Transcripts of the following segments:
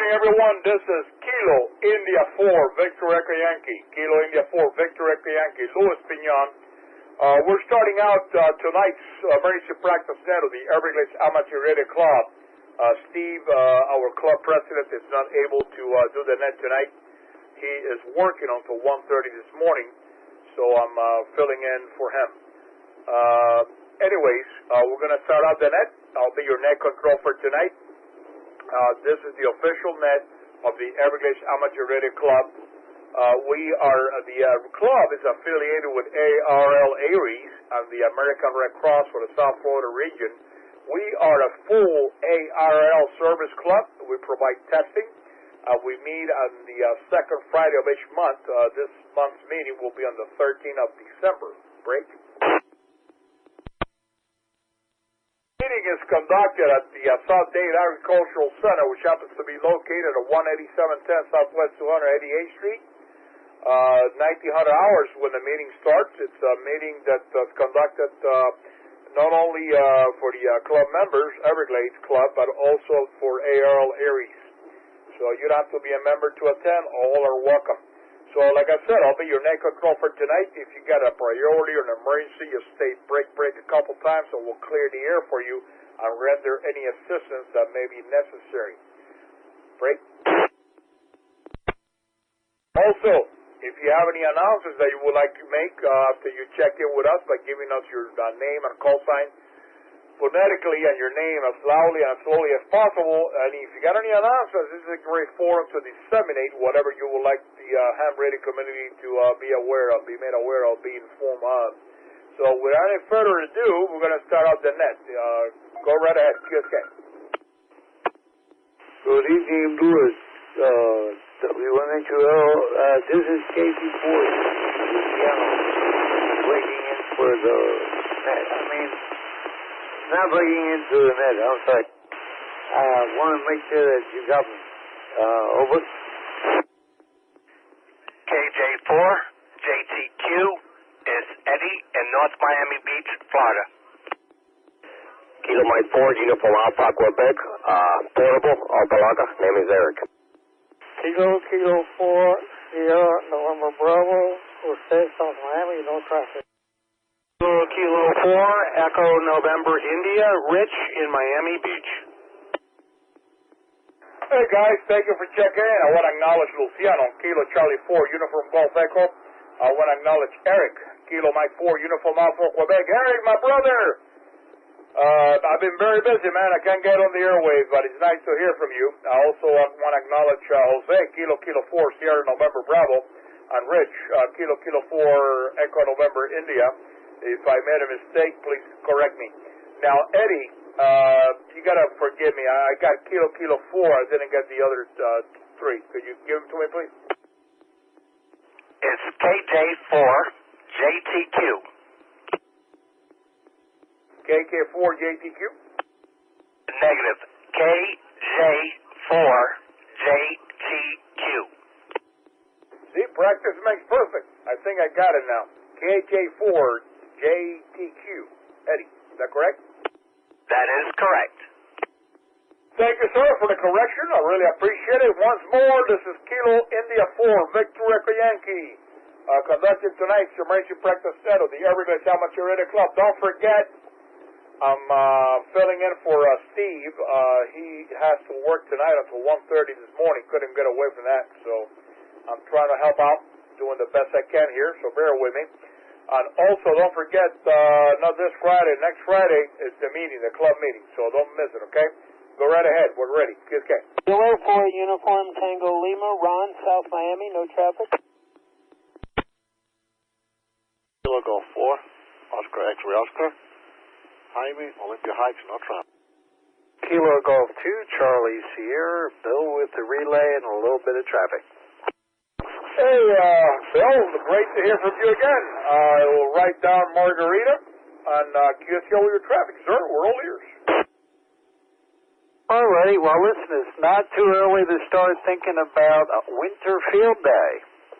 morning, everyone. This is Kilo India 4, Victor Echo Yankee. Kilo India 4, Victor Echo Yankee. Louis Pignon. We're starting out tonight's emergency practice net of the Everglades Amateur Radio Club. Steve, our club president, is not able to do the net tonight. He is working until 1:30 this morning, so I'm filling in for him. Anyways, we're going to start out the net. I'll be your net control for tonight. This is the official net of the Everglades Amateur Radio Club. The club is affiliated with EARC and the American Red Cross for the South Florida region. We are a full ARL service club. We provide testing. We meet on the second Friday of each month. This month's meeting will be on the 13th of December. Break. Meeting is conducted at the South Dade Agricultural Center, which happens to be located at 18710 Southwest 288th Street. 1900 hours when the meeting starts. It's a meeting that's conducted not only for the club members, Everglades Club, but also for ARL Aries. So you don't have to be a member to attend. All are welcome. So like I said, I'll be your net control for tonight. If you got a priority or an emergency, you stay break a couple times, and we'll clear the air for you and render any assistance that may be necessary. Break. Also, if you have any announcements that you would like to make after you check in with us by giving us your name and call sign phonetically and your name as loudly and as slowly as possible, and if you got any announcements, this is a great forum to disseminate whatever you would like the ham radio community to be aware of, be made aware of, be informed of. So without any further ado, we're going to start out the net. Go right ahead, QSK. Good evening, Louis. W1HL, this is Casey Ford, breaking in for the net. Not breaking into the net, I'm sorry. I want to make sure that you got me. Over. KJ4, JTQ is Eddie in North Miami Beach, Florida. Kilo Mike 4, Uniform Alpha, Quebec, portable, Alpalaga, name is Eric. Kilo 4, Sierra, November Bravo, Jose, South Miami, no traffic. Kilo 4, Echo November India, Rich in Miami Beach. Hey guys, thank you for checking in. I want to acknowledge Luciano, Kilo Charlie 4, Uniform Golf Echo. I want to acknowledge Eric, Kilo Mike 4, Uniform Alpha, Quebec. Eric, my brother! I've been very busy, man. I can't get on the airwaves, but it's nice to hear from you. I also want to acknowledge Jose, Kilo 4, Sierra November Bravo, and Rich, Kilo 4, Echo November India. If I made a mistake, please correct me. Now, Eddie, you got to forgive me. I got Kilo 4. I didn't get the other three. Could you give them to me, please? It's KJ4, JTQ. KK4, JTQ? Negative. KJ4, JTQ. See, practice makes perfect. I think I got it now. KJ4, JTQ. Eddie, is that correct? That is correct. Thank you, sir, for the correction. I really appreciate it. Once more, this is Kilo India 4, Victor Echo Yankee, conducting tonight's emergency practice set of the Everglades Amateur Radio Club. Don't forget, I'm filling in for Steve. He has to work tonight until 1:30 this morning. Couldn't get away from that, so I'm trying to help out, doing the best I can here, so bear with me. And also, don't forget, not this Friday, next Friday is the meeting, the club meeting, so don't miss it, okay? Go right ahead. We're ready. QSK. Kilo 4, Uniform Tango Lima, Ron, South Miami, no traffic. Kilo Golf 4, Oscar X-Ray Oscar, Jaime, Olympia Heights, no traffic. Kilo Golf 2, Charlie Sierra, Bill with the relay and a little bit of traffic. Hey, Bill, great to hear from you again. I will write down Margarita and QSK with your traffic, sir. We're all ears. Alrighty, well listen, it's not too early to start thinking about Winter Field Day.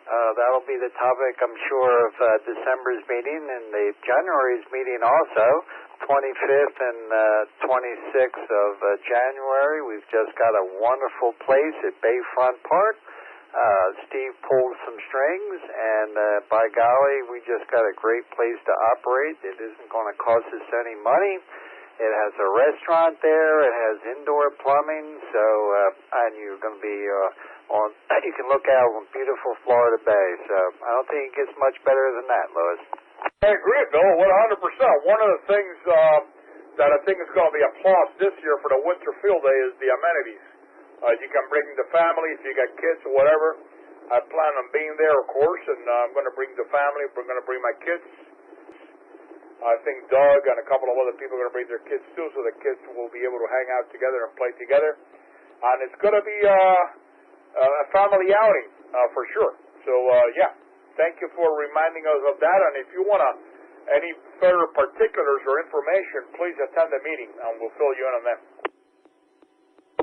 That'll be the topic, I'm sure, of December's meeting and the January's meeting also. 25th and 26th of January. We've just got a wonderful place at Bayfront Park. Steve pulled some strings, and by golly, we just got a great place to operate. It isn't going to cost us any money. It has a restaurant there. It has indoor plumbing, so and you're going to be on. You can look out on beautiful Florida Bay. So I don't think it gets much better than that, Louis. I agree, Bill. 100%. One of the things that I think is going to be a plus this year for the Winter Field Day is the amenities. You can bring the family if you got kids or whatever. I plan on being there, of course, and I'm going to bring the family. We're going to bring my kids. I think Doug and a couple of other people are going to bring their kids too, so the kids will be able to hang out together and play together. And it's going to be a family outing for sure. So, yeah. Thank you for reminding us of that, and if you want any further particulars or information, please attend the meeting, and we'll fill you in on them.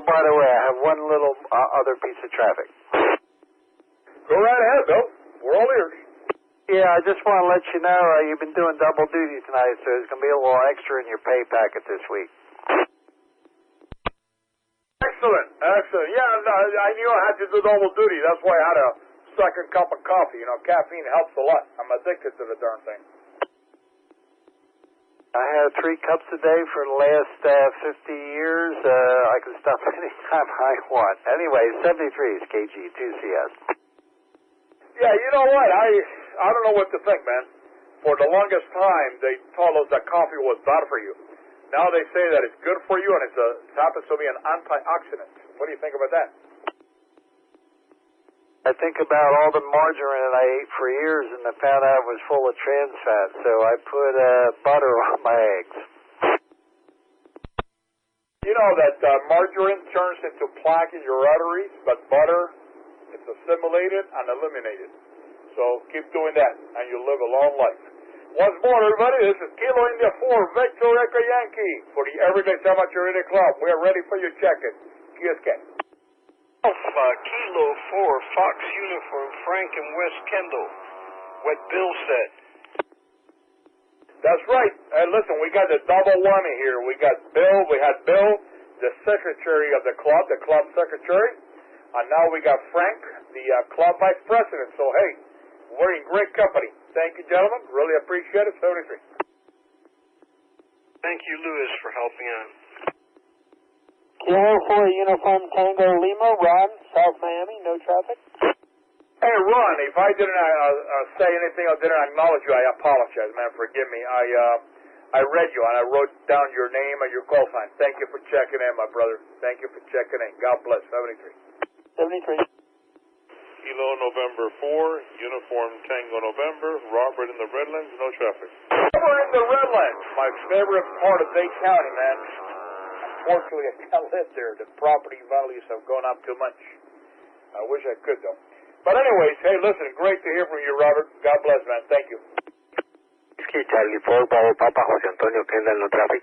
By the way, I have one little other piece of traffic. Go right ahead, Bill. We're all ears. Yeah, I just want to let you know you've been doing double duty tonight, so there's going to be a little extra in your pay packet this week. Excellent, excellent. Yeah, I knew I had to do double duty. That's why I had a second cup of coffee. You know, caffeine helps a lot. I'm addicted to the darn thing. I have 3 cups a day for the last 50 years. I can stop anytime I want. Anyway, 73 is KG2CS. Yeah, you know what? I don't know what to think, man. For the longest time, they told us that coffee was bad for you. Now they say that it's good for you, and it happens to be an antioxidant. What do you think about that? I think about all the margarine I ate for years and I found out it was full of trans fat, so I put butter on my eggs. You know that margarine turns into plaque in your arteries, but butter is assimilated and eliminated. So keep doing that, and you'll live a long life. Once more, everybody, this is Kilo India 4, Victor Echo Yankee for the Everglades Amateur Radio Club. We are ready for your check-in. Kiyosuke. Alpha Kilo 4, Fox Uniform, Frank and West Kendall. What Bill said. That's right. And listen, we got the double whammy here. We had Bill, the secretary of the club secretary, and now we got Frank, the club vice president. So, hey, we're in great company. Thank you, gentlemen. Really appreciate it. 73. Thank you, Louis, for helping out. Kilo 4 Uniform Tango Lima, Ron, South Miami, no traffic. Hey, Ron, if I didn't say anything or didn't acknowledge you, I apologize, man. Forgive me. I read you, and I wrote down your name and your call sign. Thank you for checking in, my brother. Thank you for checking in. God bless. 73. 73. Kilo November 4, Uniform Tango November, Robert in the Redlands, no traffic. Robert in the Redlands, my favorite part of Dade County, man. Unfortunately, I can't live there. The property values have gone up too much. I wish I could, though. But anyways, hey, listen, great to hear from you, Robert. God bless, man. Thank you. Charlie 4, Bravo Papa, Jose Antonio, Kendall, no traffic.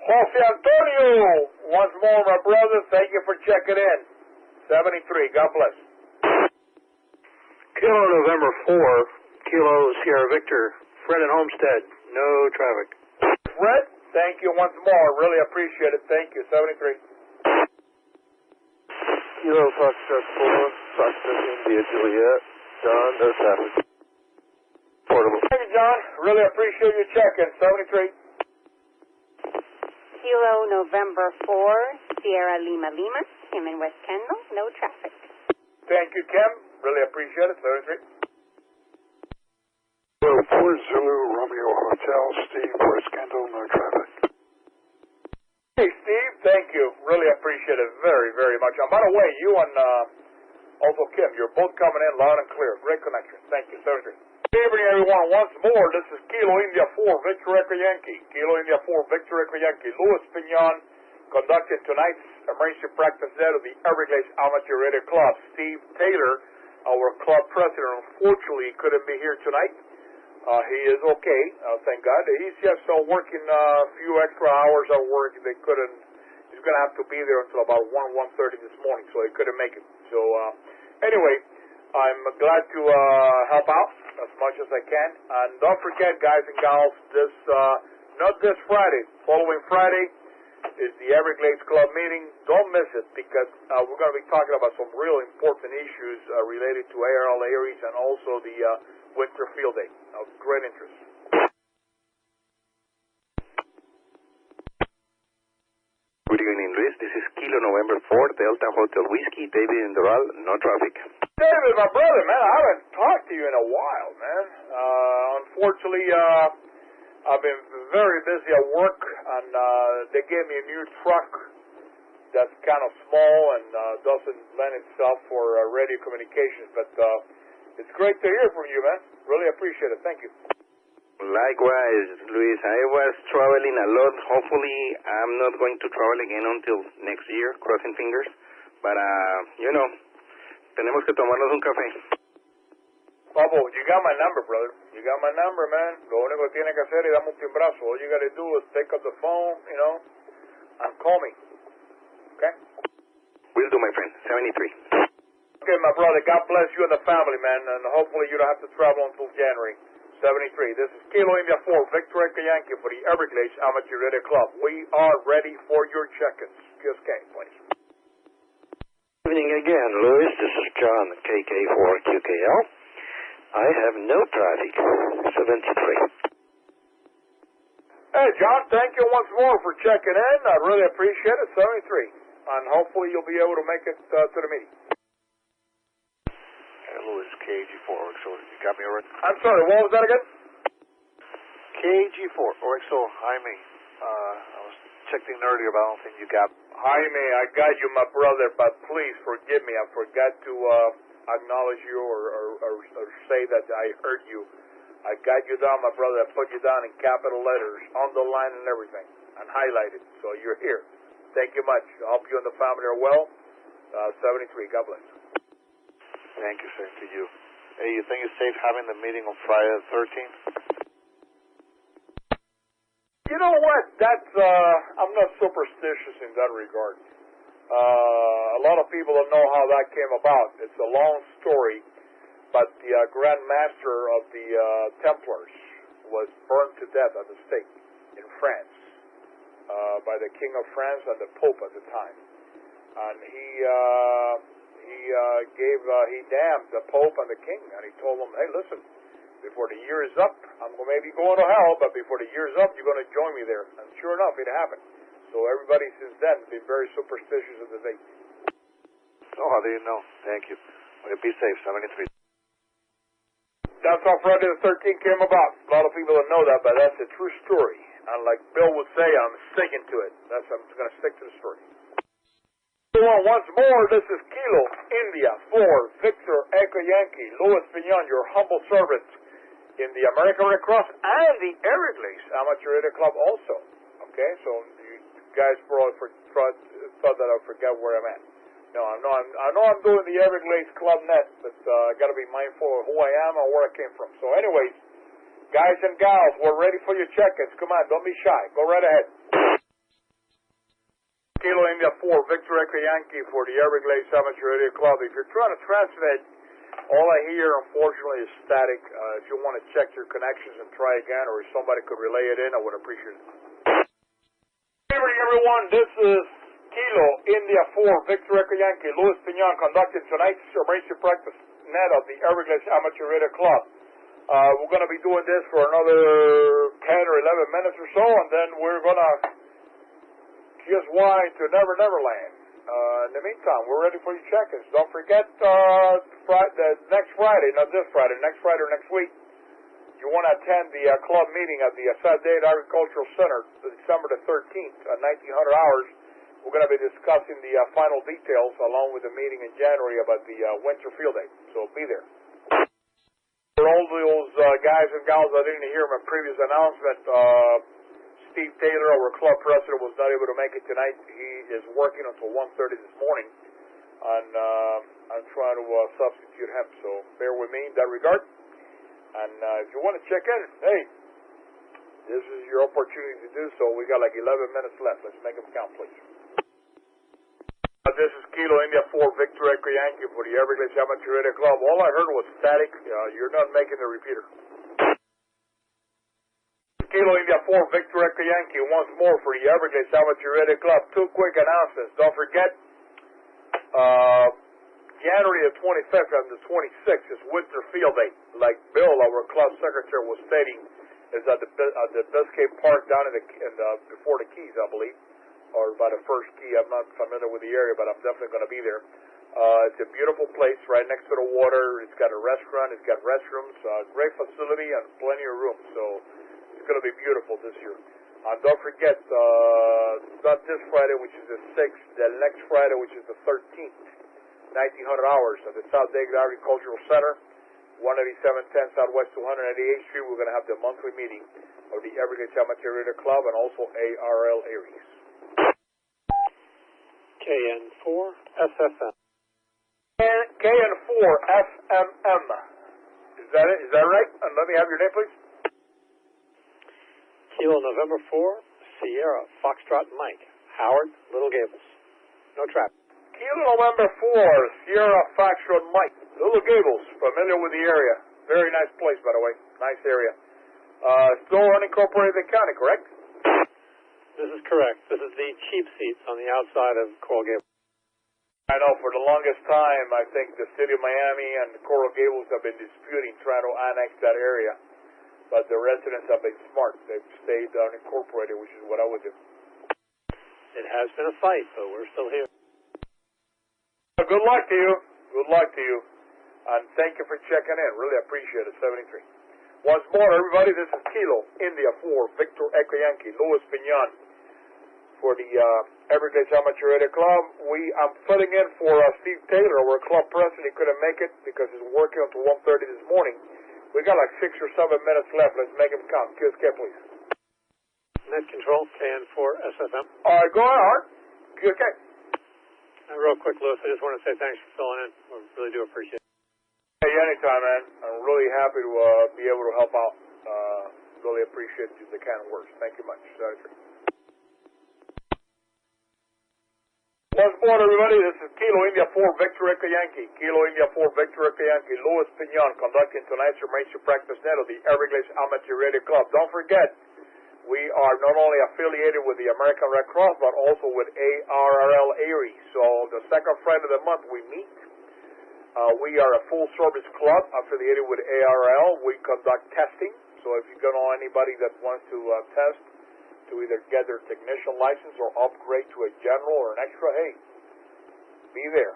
Jose Antonio, once more, my brother, thank you for checking in. 73, God bless. Kilo November 4, Kilo Sierra Victor, Fred and Homestead, no traffic. Fred, thank you once more. Really appreciate it. Thank you. 73. Kilo Foxtrot 4, Foxtrot India Juliet, John, no traffic. Portable. Thank you, John. Really appreciate your check-in. 73. Kilo November 4, Sierra Lima Lima, Kim in West Kendall, no traffic. Thank you, Kim. Really appreciate it. 73. Kilo 4 Zulu Romeo Hotel, Steve, West Kendall, no traffic. Hey, Steve, thank you. Really appreciate it very, very much. And by the way, you and also Kim, you're both coming in loud and clear. Great connection. Thank you. 73. Good evening, everyone. Once more, this is Kilo India 4, Victor Echo Yankee. Kilo India 4, Victor Echo Yankee. Louis Pignon conducting tonight's emergency practice set of the Everglades Amateur Radio Club. Steve Taylor, our club president, unfortunately couldn't be here tonight. He is okay, thank God. He's just working a few extra hours at work. He's going to have to be there until about 1:30 this morning, so he couldn't make it. So, anyway, I'm glad to help out as much as I can. And don't forget, guys and gals, this not this Friday, following Friday is the Everglades Club meeting. Don't miss it, because we're going to be talking about some real important issues related to ARL Aries and also the winter field day of great interest. Good evening, Luis. This is Kilo November 4, Delta Hotel Whiskey, David and Doral, no traffic. David, my brother, man, I haven't talked to you in a while, man. Unfortunately, I've been very busy at work, and they gave me a new truck that's kind of small and doesn't lend itself for radio communications, but it's great to hear from you, man. Really appreciate it. Thank you. Likewise, Luis. I was traveling a lot. Hopefully, I'm not going to travel again until next year, crossing fingers. But, tenemos que tomarnos un café. Pablo, you got my number, brother. You got my number, man. Lo único que tiene que hacer es darme un timbrazo. All you got to do is pick up the phone, and call me. Okay? Will do, my friend. 73. Okay, my brother. God bless you and the family, man. And hopefully you don't have to travel until January. 73. This is Kilo India 4, Victor Echo Yankee for the Everglades Amateur Radio Club. We are ready for your check-ins. Just K, please. Good evening again, Louis. This is John, KK4QKL. I have no traffic. 73. Hey, John, thank you once more for checking in. I really appreciate it. 73. And hopefully you'll be able to make it to the meeting. Louis, KG4, so you got me already? I'm sorry, what was that again? KG4, OXO, Jaime. I was checking earlier, but I don't think you got... Jaime, I got you, my brother, but please forgive me. I forgot to acknowledge you or say that I heard you. I got you down, my brother. I put you down in capital letters, underlined and everything, and highlighted. So you're here. Thank you much. I hope you and the family are well. 73, God bless. Thank you, sir, to you. Hey, you think it's safe having the meeting on Friday the 13th? You know what? That's, I'm not superstitious in that regard. A lot of people don't know how that came about. It's a long story, but the Grand Master of the Templars was burned to death at the stake in France by the King of France and the Pope at the time. And he damned the Pope and the King, and he told them, hey, listen, before the year is up, I'm maybe going to hell, but before the year is up, you're going to join me there. And sure enough, it happened. So everybody since then has been very superstitious of the date. Oh, how do you know? Thank you. Okay, be safe, 73. That's how Friday the 13th came about. A lot of people don't know that, but that's a true story. And like Bill would say, I'm sticking to it. I'm going to stick to the story. Once more, this is Kilo, India, 4, Victor, Echo Yankee, Louis Pignon, your humble servant in the American Red Cross and the Everglades Amateur Radio Club also. Okay, so you guys probably thought that I forgot where I'm at. No, I know I'm doing the Everglades Club net, but I got to be mindful of who I am and where I came from. So anyways, guys and gals, we're ready for your check-ins. Come on, don't be shy. Go right ahead. Kilo India 4, Victor Echo Yankee for the Everglades Amateur Radio Club. If you're trying to transmit, all I hear, unfortunately, is static. If you want to check your connections and try again, or if somebody could relay it in, I would appreciate it. Good evening, everyone. This is Kilo India 4, Victor Echo Yankee, Louis Pignon, conducting tonight's emergency practice net of the Everglades Amateur Radio Club. We're going to be doing this for another 10 or 11 minutes or so, and then we're going to just wind to Never Never Land. In the meantime, we're ready for your check-ins. Don't forget next Friday, not this Friday, next Friday or next week, you want to attend the club meeting at the Southgate Agricultural Center, December the 13th at 1900 hours. We're going to be discussing the final details along with the meeting in January about the winter field day. So be there. For all those guys and gals that didn't hear my previous announcement, Steve Taylor, our club president, was not able to make it tonight. He is working until 1:30 this morning, and I'm trying to substitute him. So bear with me in that regard. And if you want to check in, hey, this is your opportunity to do so. We got like 11 minutes left. Let's make them count, please. This is Kilo India 4 Victor Echo Yankee for the Everglades Amateur Radio Club. All I heard was static. You're not making the repeater. Kilo India 4 Victor Echo Yankee once more for the Everglades Amateur Radio Club. Two quick announcements. Don't forget, January the 25th and the 26th is Winter Field Day. Like Bill, our club secretary, was stating, is at the Biscayne Park down before the Keys, I believe, or by the first key. I'm not familiar with the area, but I'm definitely going to be there. It's a beautiful place right next to the water. It's got a restaurant. It's got restrooms. Great facility and plenty of room. So it's going to be beautiful this year. Don't forget, not this Friday, which is the 6th, the next Friday, which is the 13th, 1900 hours at the South Everglades Agricultural Center, 18710 Southwest 288th Street. We're going to have the monthly meeting of the Everglades Amateur Radio Club and also ARL Aries. KN4 SFM. KN4 FMM. Is that it? Is that right? And let me have your name, please. Kilo November 4 Sierra Foxtrot Mike. Howard, Little Gables. No traffic. Kilo November 4 Sierra Foxtrot Mike. Little Gables. Familiar with the area. Very nice place, by the way. Nice area. Still unincorporated county, correct? This is correct. This is the cheap seats on the outside of Coral Gables. I know for the longest time, I think the city of Miami and Coral Gables have been disputing trying to annex that area. But the residents have been smart. They've stayed unincorporated, which is what I would do. It has been a fight, but we're still here. Good luck to you. Good luck to you. And thank you for checking in. Really appreciate it. 73. Once more, everybody, this is Kilo India 4 Victor Echo Yankee, Louis Pignon for the Everglades Amateur Radio Club. I'm filling in for Steve Taylor, our club president. He couldn't make it because he's working until 1:30 this morning. We got like 6 or 7 minutes left. Let's make him count. QSK, please. Net control, KN4 SFM. All right, go on, Art. QSK. Real quick, Louis, I just want to say thanks for filling in. We really do appreciate it. Hey, anytime, man. I'm really happy to be able to help out. Really appreciate the kind words. Thank you much. Once more, everybody, this is Kilo India 4 Victor Echo Yankee. Kilo India 4 Victor Echo Yankee. Louis Pignon conducting tonight's emergency practice net of the Everglades Amateur Radio Club. Don't forget, we are not only affiliated with the American Red Cross, but also with ARL Aries. So the second Friday of the month we meet. We are a full-service club affiliated with ARL. We conduct testing. So if you know anybody that wants to test, to either get their technician license or upgrade to a general or an extra, hey, be there.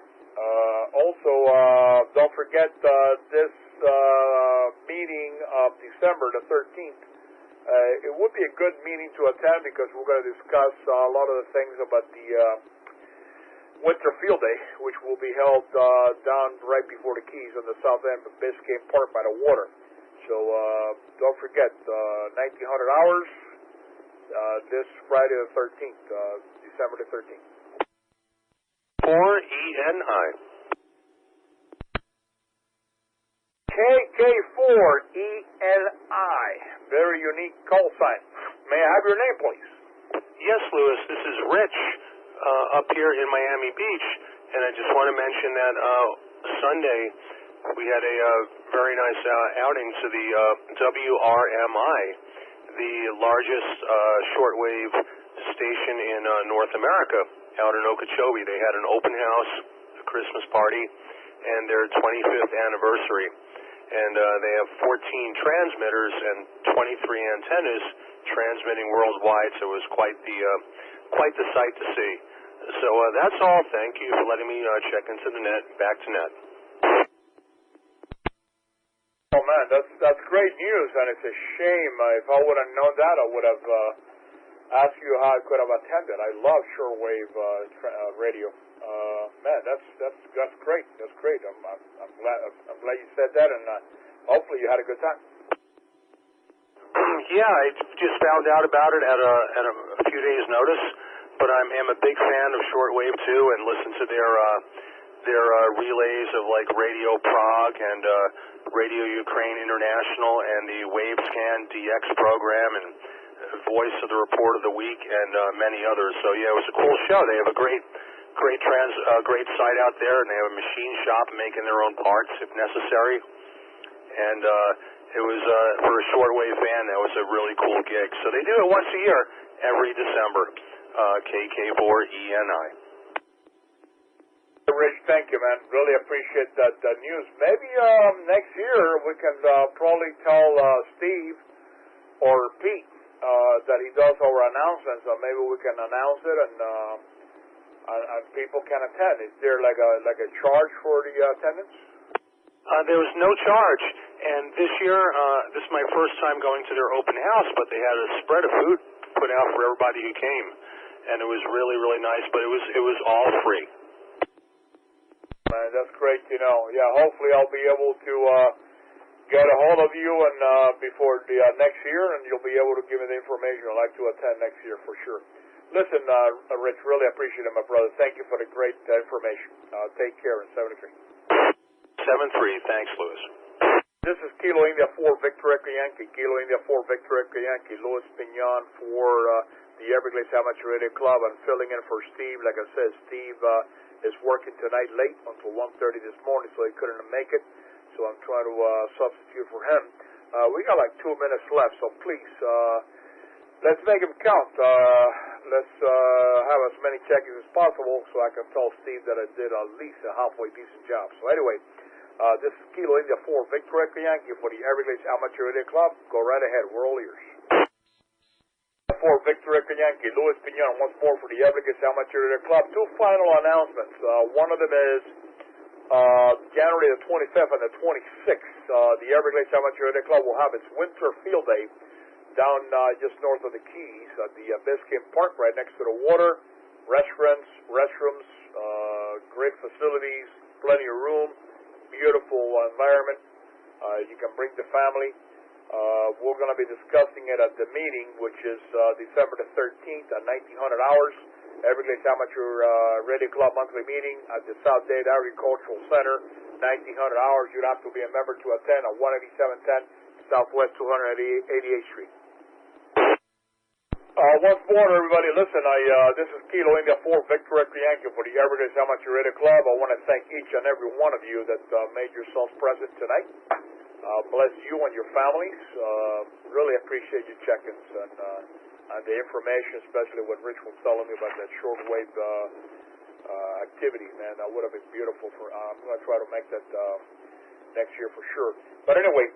Also, don't forget this meeting of December the 13th. It would be a good meeting to attend because we're going to discuss a lot of the things about the Winter Field Day, which will be held down right before the Keys on the south end of Biscayne Park by the water. So don't forget, 1900 hours this Friday the 13th, December the 13th. 4ENI. KK4ENI. Very unique call sign. May I have your name, please? Yes, Louis. This is Rich up here in Miami Beach, and I just want to mention that Sunday we had a very nice outing to the WRMI, the largest shortwave station in North America, out in Okeechobee. They had an open house, a Christmas party, and their 25th anniversary. And they have 14 transmitters and 23 antennas transmitting worldwide, so it was quite the sight to see. So that's all. Thank you for letting me check into the net. Back to net. Oh man, that's great news, and it's a shame. If I would have known that, I would have asked you how I could have attended. I love shortwave radio. Man, that's great. That's great. I'm glad you said that, and hopefully you had a good time. Yeah, I just found out about it at a few days' notice, but I am a big fan of shortwave too, and listen to their relays of like Radio Prague and Radio Ukraine International and the WaveScan DX program and Voice of the Report of the Week and many others. So yeah, it was a cool show. They have a great great site out there, and they have a machine shop making their own parts if necessary. And it was for a shortwave fan. That was a really cool gig. So they do it once a year, every December. KK4ENI. Rich, thank you, man. Really appreciate that news. Maybe next year we can probably tell Steve or Pete that he does our announcements. Maybe we can announce it and people can attend. Is there like a charge for the attendance? There was no charge, and this year this is my first time going to their open house. But they had a spread of food put out for everybody who came, and it was really, really nice. But it was all free. Man, that's great to know. Yeah, hopefully I'll be able to get a hold of you and before the next year, and you'll be able to give me the information I'd like to attend next year for sure. Listen, Rich, really appreciate it, my brother. Thank you for the great information. Take care in 73. 7-3. Thanks, Louis. This is Kilo India 4 Victor Echo Yankee. Kilo India 4 Victor Echo Yankee. Louis Pignon for the Everglades Amateur Radio Club. I'm filling in for Steve. Like I said, Steve is working tonight late until 1:30 this morning, so he couldn't make it. So I'm trying to substitute for him. We got like 2 minutes left, so please, let's make him count. Let's have as many check-ins as possible so I can tell Steve that I did at least a halfway decent job. So anyway, this is Kilo India 4 Victor Echo Yankee for the Everglades Amateur Radio Club. Go right ahead. We're all ears. 4 Victor Echo Yankee. Louis Pignon once more for the Everglades Amateur Radio Club. 2 final announcements. One of them is January the 25th and the 26th. The Everglades Amateur Radio Club will have its winter field day down just north of the Keys at the Biscayne Park, right next to the water. Restaurants, restrooms, great facilities, plenty of room, beautiful environment. You can bring the family. We're going to be discussing it at the meeting, which is December the 13th at 1900 hours. Everglades Amateur Radio Club monthly meeting at the South Dade Agricultural Center, 1900 hours. You'd have to be a member to attend at 18710 Southwest 288th Street. Once more, everybody, listen, this is Kilo India 4 Victor Echo Yankee for the Everglades Amateur Radio Club. I want to thank each and every one of you that made yourselves present tonight. Bless you and your families. Really appreciate your check-ins and the information, especially what Rich was telling me about that shortwave activity, man. That would have been beautiful. I'm going to try to make that next year for sure. But anyway,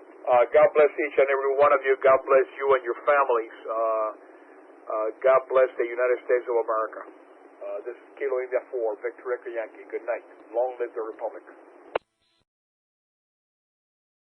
God bless each and every one of you. God bless you and your families. God bless the United States of America. This is Kilo India 4, Victor Echo Yankee. Good night. Long live the Republic.